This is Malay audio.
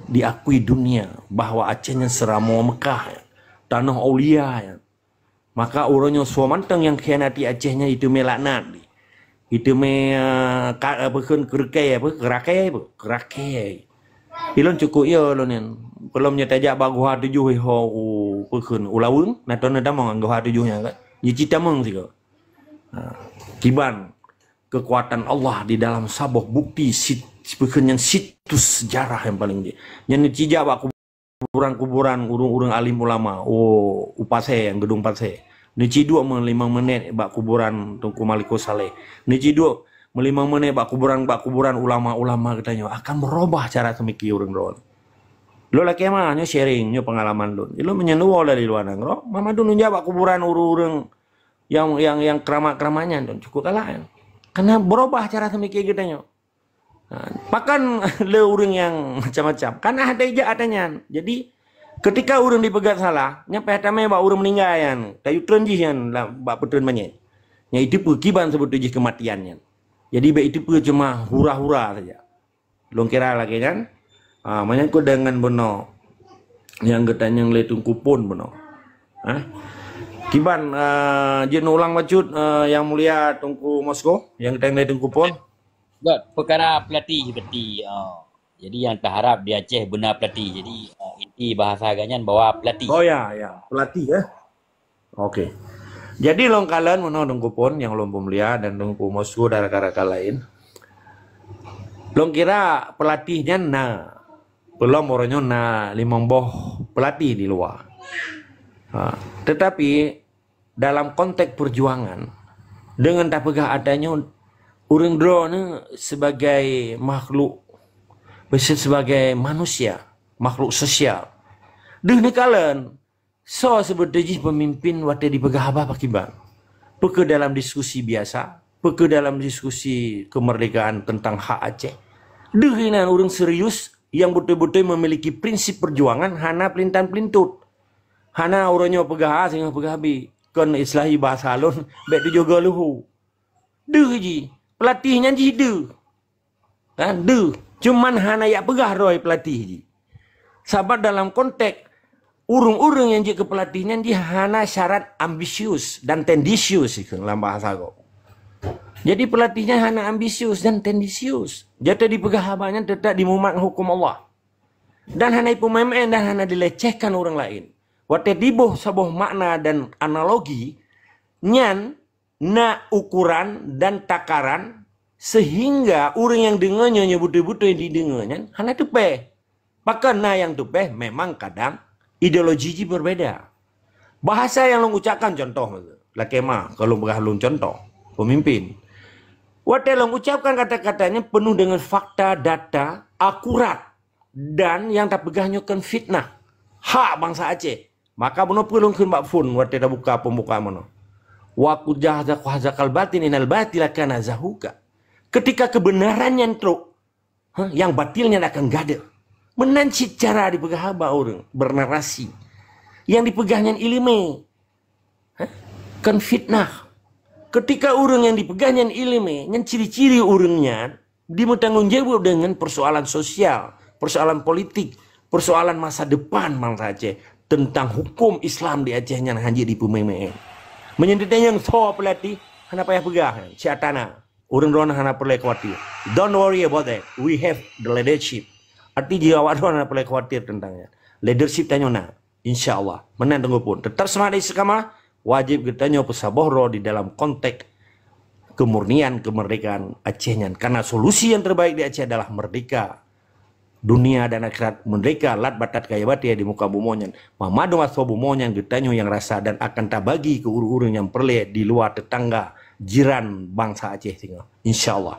diakui dunia bahwa Acehnya seramo Mekah ya, tanah aulia ya. Maka orangnya suamantang yang khianati Acehnya itu melaknat itu apa kerakai ilon cukup ya lonen belum nyetajak bagu hati juh ho pekun ulawung naton ada mau nganggo hati juhnya kan nyicita mong sih kok kiban kekuatan Allah di dalam saboh bukti pekun yang situs sejarah yang paling dia yang cijak bak kuburan-kuburan urung-urung alim ulama upase yang gedung pase nici 2 5 menit bak kuburan Tunku Maliko Saleh nici 2 5 menit bak kuburan ulama-ulama katanya akan berubah cara semiki urang ron lo laki mah nyo sharing nyo pengalaman lo menyenuwa dari luar nangro mama dulu bak kuburan urang yang keramat-keramanya don cukup kalah karena berubah cara semiki katanya bahkan le urang yang macam-macam karena ada ija adanya jadi ketika urang dipegat salah nyampe hatame bak urang meninggal yan kayu trenjih yan bak petun banyak nya itu pekiban sebut uji kematiannya jadi baik itu cuma hura-hura saja long kira lagi kan menyangkut dengan beno yang getanya yang letung kupon beno kiban jen ulang macut yang mulia Tunku Moskow yang getanya letung kupon perkara pelatih seperti jadi yang terharap di Aceh benar pelatih. Jadi inti bahasa agaknya bawa pelatih. Oh ya, pelatih ya. Oke. Jadi long kalian mau Tunku pon yang long mulia dan Tunku Moskow dan rakan-rakan lain. Long kira pelatihnya belum orangnya limang boh pelatih di luar. Tetapi dalam konteks perjuangan dengan tak pegah adanya urang drone sebagai makhluk sebagai manusia, makhluk sosial. Deh kalian, so sebetulnya pemimpin waktu dipegah apa pakiban. Peke dalam diskusi biasa, peke dalam diskusi kemerdekaan tentang hak Aceh. Deh ini orang serius yang betul-betul memiliki prinsip perjuangan, hana pelintan-pelintut. Hana orangnya pegah sehingga pegah bi, kan islahi bahasa alun, baik juga luhu. Deh ji, pelatihnya ji deh. Kan deh. Cuman hana ya pegah roy pelatih. Sahabat dalam konteks urung-urung yang jadi pelatihnya dia hana syarat ambisius dan tendisius dalam bahasa kok. Jadi pelatihnya hana ambisius dan tendisius. Jadi dipegah abahnya tetap dimumat hukum Allah. Dan hana pemain dan hana dilecehkan orang lain. Waktu diboh sabuh makna dan analogi nyan na ukuran dan takaran sehingga orang yang dengarnya betul-betul yang didengarnya hanya tupeh. Bahkan yang tupeh memang kadang ideologi berbeda. Bahasa yang lo ucapkan contoh laki mah kalau berhalung contoh pemimpin. Waktu lo ucapkan kata-katanya penuh dengan fakta, data, akurat dan yang tak pegahnya kan fitnah. Hak bangsa Aceh. Maka benar perlu kun fun waktu dah buka pembukaan mana. Wa kujahza qahzaqal batin inal batila kana zahuka. Ketika kebenaran yang truk, yang batilnya akan gada. Menanci cara dipegah apa orang bernarasi. Yang dipegahnya ilmu, kan fitnah. Ketika orang yang dipegahnya ilmu, yang ciri-ciri orangnya bertanggung jawab dengan persoalan sosial, persoalan politik, persoalan masa depan bangsa Aceh tentang hukum Islam di Aceh yang hanya di Pumeme. Menyendirikan yang so pelatih, kenapa ya pegah? Syatana. Orang rona hana perlu khawatir. Don't worry about that. We have the leadership. Arti jika awak rona perlu khawatir tentangnya. Leadership tanya na. Insya Allah. Menang tunggu pun. Tetap semangat sekama. Wajib kita nyoba sabohro di dalam konteks kemurnian kemerdekaan Acehnya. Karena solusi yang terbaik di Aceh adalah merdeka. Dunia dan akhirat merdeka. Lat batat kaya batia di muka bumonyan. Mamadu maswa bumonyan getanyo yang rasa dan akan tak bagi ke urung-urung yang perle di luar tetangga. Jiran bangsa Aceh tinggal. Insya Allah.